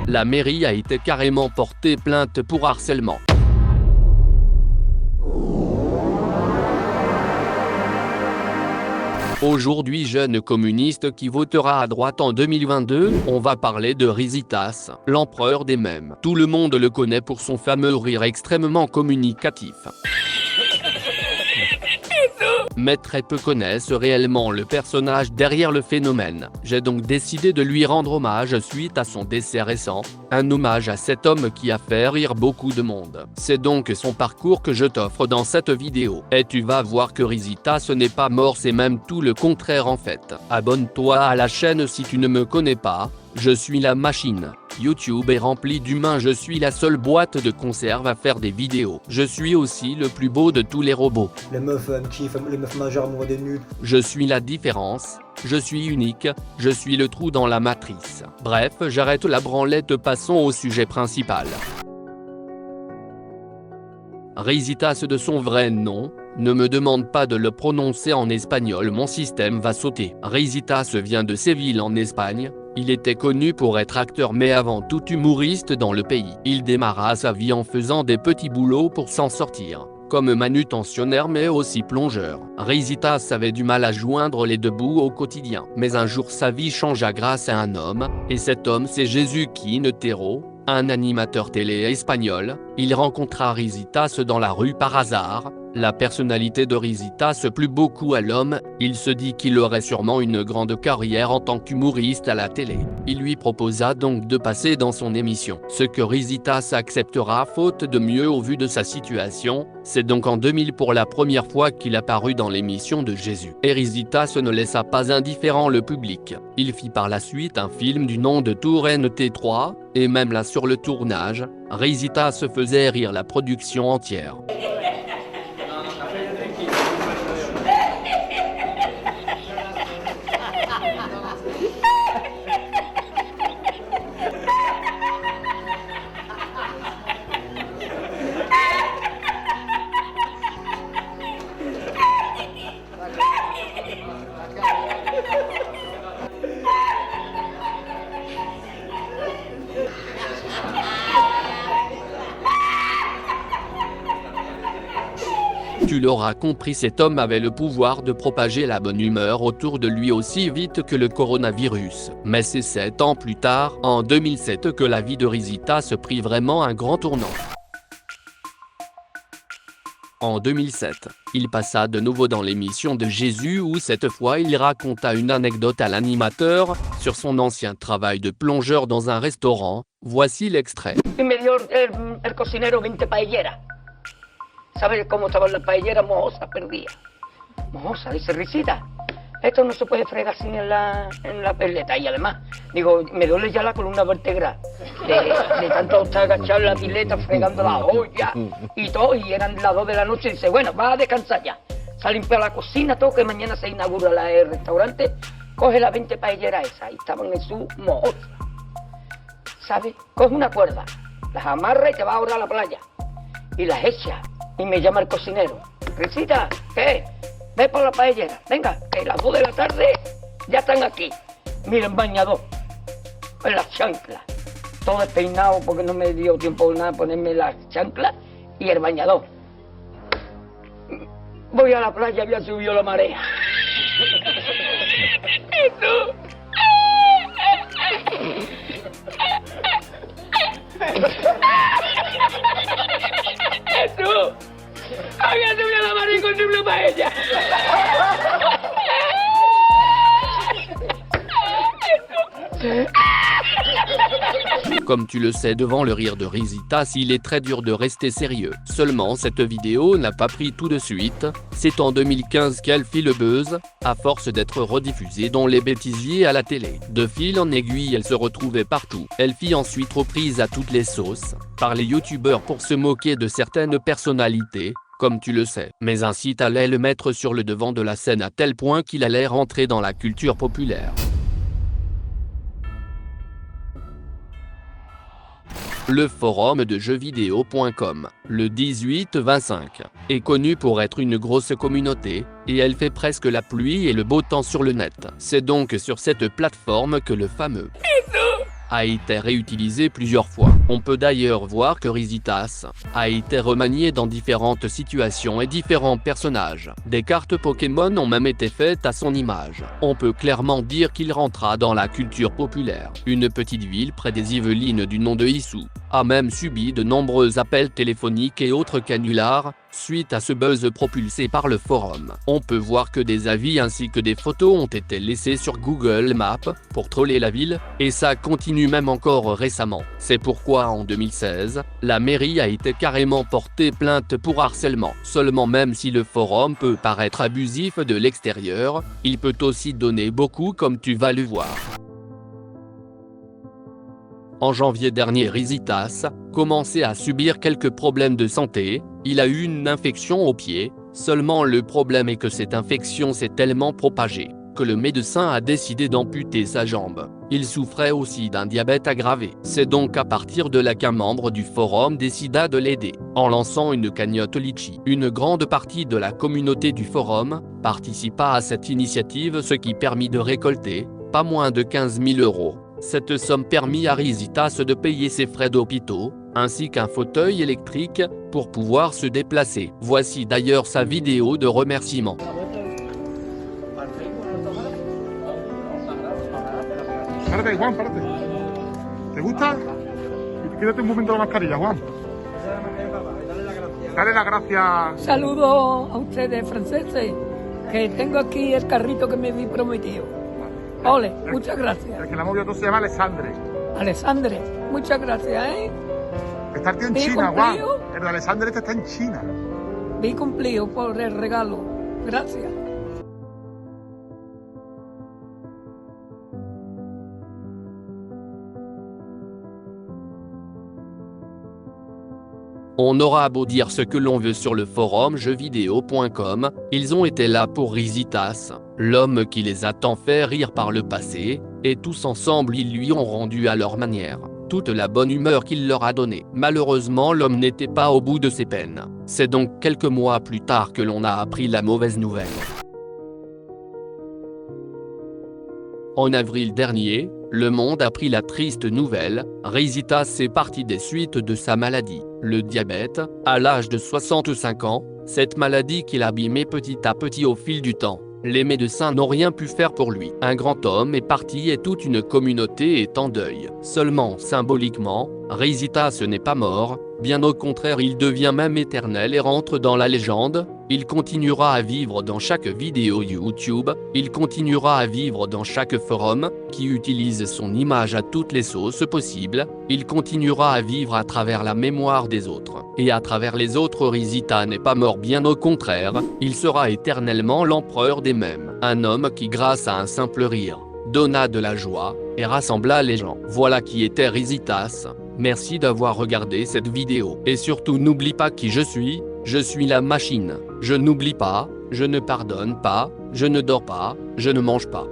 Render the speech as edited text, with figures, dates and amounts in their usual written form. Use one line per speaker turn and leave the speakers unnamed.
La mairie a été carrément portée plainte pour harcèlement. Aujourd'hui jeune communiste qui votera à droite en 2022, on va parler de Rizitas, l'empereur des mèmes. Tout le monde le connaît pour son fameux rire extrêmement communicatif. Mais très peu connaissent réellement le personnage derrière le phénomène. J'ai donc décidé de lui rendre hommage suite à son décès récent, un hommage à cet homme qui a fait rire beaucoup de monde. C'est donc son parcours que je t'offre dans cette vidéo. Et tu vas voir que Rizitas n'est pas mort, c'est même tout le contraire en fait. Abonne-toi à la chaîne si tu ne me connais pas, je suis la machine. YouTube est rempli d'humains, je suis la seule boîte de conserve à faire des vidéos. Je suis aussi le plus beau de tous les robots.
Les meufs les meufs majeures amoureux des nuls.
Je suis la différence, je suis unique, je suis le trou dans la matrice. Bref, j'arrête la branlette, passons au sujet principal. Rizitas de son vrai nom, ne me demande pas de le prononcer en espagnol, mon système va sauter. Rizitas vient de Séville en Espagne. Il était connu pour être acteur mais avant tout humoriste dans le pays. Il démarra sa vie en faisant des petits boulots pour s'en sortir, comme manutentionnaire mais aussi plongeur. Rizitas avait du mal à joindre les deux bouts au quotidien. Mais un jour sa vie changea grâce à un homme, et cet homme c'est Jesús Quintero, un animateur télé espagnol. Il rencontra Rizitas dans la rue par hasard. La personnalité de Rizitas plut beaucoup à l'homme, il se dit qu'il aurait sûrement une grande carrière en tant qu'humoriste à la télé. Il lui proposa donc de passer dans son émission, ce que Rizitas acceptera faute de mieux au vu de sa situation. C'est donc en 2000 pour la première fois qu'il apparut dans l'émission de Jesús. Et Rizitas ne laissa pas indifférent le public. Il fit par la suite un film du nom de Tour NT3, et même là sur le tournage, Rizitas faisait rire la production entière. Tu l'auras compris, cet homme avait le pouvoir de propager la bonne humeur autour de lui aussi vite que le coronavirus. Mais c'est 7 ans plus tard, en 2007, que la vie de Rizitas prit vraiment un grand tournant. En 2007, il passa de nouveau dans l'émission de Jesús où cette fois il raconta une anecdote à l'animateur sur son ancien travail de plongeur dans un restaurant. Voici l'extrait.
Me dio el cocinero 20 paelleras. ¿Sabes cómo estaban las paelleras mohosas, perdidas? Mohosas, dice Risita. Esto no se puede fregar sin en la peleta. Y además, digo, me duele ya la columna vertebral. De tanto estar agachado en la pileta, fregando la olla y todo. Y eran las 2 de la noche y dice, bueno, vas a descansar ya. Se ha limpiado la cocina, todo, que mañana se inaugura el restaurante. Coge las 20 paelleras esas. Y estaban en su mohosas. ¿Sabes? Coge una cuerda, las amarra y te vas ahora a la playa. Y las echa. Y me llama el cocinero. Risita, ¿qué? Ve por la paellera. Venga, que las 2 de la tarde ya están aquí. Miren, bañador. En las chanclas. Todo despeinado porque no me dio tiempo nada ponerme las chanclas y el bañador. Voy a la playa, había subido la marea. ¿Y tú? ¡Tú! ¡Había subido la mano y encontré una paella!
Comme tu le sais, devant le rire de Rizitas, il est très dur de rester sérieux. Seulement cette vidéo n'a pas pris tout de suite. C'est en 2015 qu'elle fit le buzz, à force d'être rediffusée dans les bêtisiers à la télé. De fil en aiguille, elle se retrouvait partout. Elle fit ensuite reprise à toutes les sauces, par les youtubeurs pour se moquer de certaines personnalités, comme tu le sais. Mais un site allait le mettre sur le devant de la scène à tel point qu'il allait rentrer dans la culture populaire. Le forum de jeuxvideo.com, le 18-25, est connu pour être une grosse communauté, et elle fait presque la pluie et le beau temps sur le net. C'est donc sur cette plateforme que le fameux a été réutilisé plusieurs fois. On peut d'ailleurs voir que Rizitas a été remanié dans différentes situations et différents personnages. Des cartes Pokémon ont même été faites à son image. On peut clairement dire qu'il rentra dans la culture populaire. Une petite ville près des Yvelines du nom de Issou a même subi de nombreux appels téléphoniques et autres canulars, suite à ce buzz propulsé par le forum. On peut voir que des avis ainsi que des photos ont été laissés sur Google Maps pour troller la ville, et ça continue même encore récemment. C'est pourquoi en 2016, la mairie a été carrément portée plainte pour harcèlement. Seulement, même si le forum peut paraître abusif de l'extérieur, il peut aussi donner beaucoup, comme tu vas le voir. En janvier dernier, Rizitas commençait à subir quelques problèmes de santé. Il a eu une infection au pied. Seulement, le problème est que cette infection s'est tellement propagée que le médecin a décidé d'amputer sa jambe. Il souffrait aussi d'un diabète aggravé. C'est donc à partir de là qu'un membre du forum décida de l'aider en lançant une cagnotte Litchi. Une grande partie de la communauté du forum participa à cette initiative, ce qui permit de récolter pas moins de 15 000 €. Cette somme permit à Rizitas de payer ses frais d'hôpitaux, ainsi qu'un fauteuil électrique pour pouvoir se déplacer. Voici d'ailleurs sa vidéo de remerciement.
Párate, Juan, párate. ¿Te gusta? Quédate un momento la mascarilla, Juan. Dale las gracias.
Saludos a ustedes, franceses, que tengo aquí el carrito que me habéis prometido. Ole, muchas gracias.
El que la movia tú se llama Alessandre.
Alessandre, muchas gracias, ¿eh?
Está el tío en
¿Bien
China, Juan.
cumplido?
El de Alessandre este está en China.
Vi cumplido por el regalo. Gracias.
On aura beau dire ce que l'on veut sur le forum jeuxvideo.com, ils ont été là pour Rizitas, l'homme qui les a tant fait rire par le passé, et tous ensemble ils lui ont rendu à leur manière toute la bonne humeur qu'il leur a donnée. Malheureusement, l'homme n'était pas au bout de ses peines. C'est donc quelques mois plus tard que l'on a appris la mauvaise nouvelle. En avril dernier, le monde a pris la triste nouvelle, Rizitas est parti des suites de sa maladie, le diabète, à l'âge de 65 ans, cette maladie qu'il abîmait petit à petit au fil du temps. Les médecins n'ont rien pu faire pour lui. Un grand homme est parti et toute une communauté est en deuil. Seulement symboliquement, Rizitas n'est pas mort, bien au contraire il devient même éternel et rentre dans la légende. Il continuera à vivre dans chaque vidéo YouTube, il continuera à vivre dans chaque forum, qui utilise son image à toutes les sauces possibles, il continuera à vivre à travers la mémoire des autres. Et à travers les autres, Rizitas n'est pas mort, bien au contraire, il sera éternellement l'empereur des mèmes. Un homme qui, grâce à un simple rire, donna de la joie, et rassembla les gens. Voilà qui était Rizitas. Merci d'avoir regardé cette vidéo. Et surtout n'oublie pas qui je suis la machine. Je n'oublie pas, je ne pardonne pas, je ne dors pas, je ne mange pas.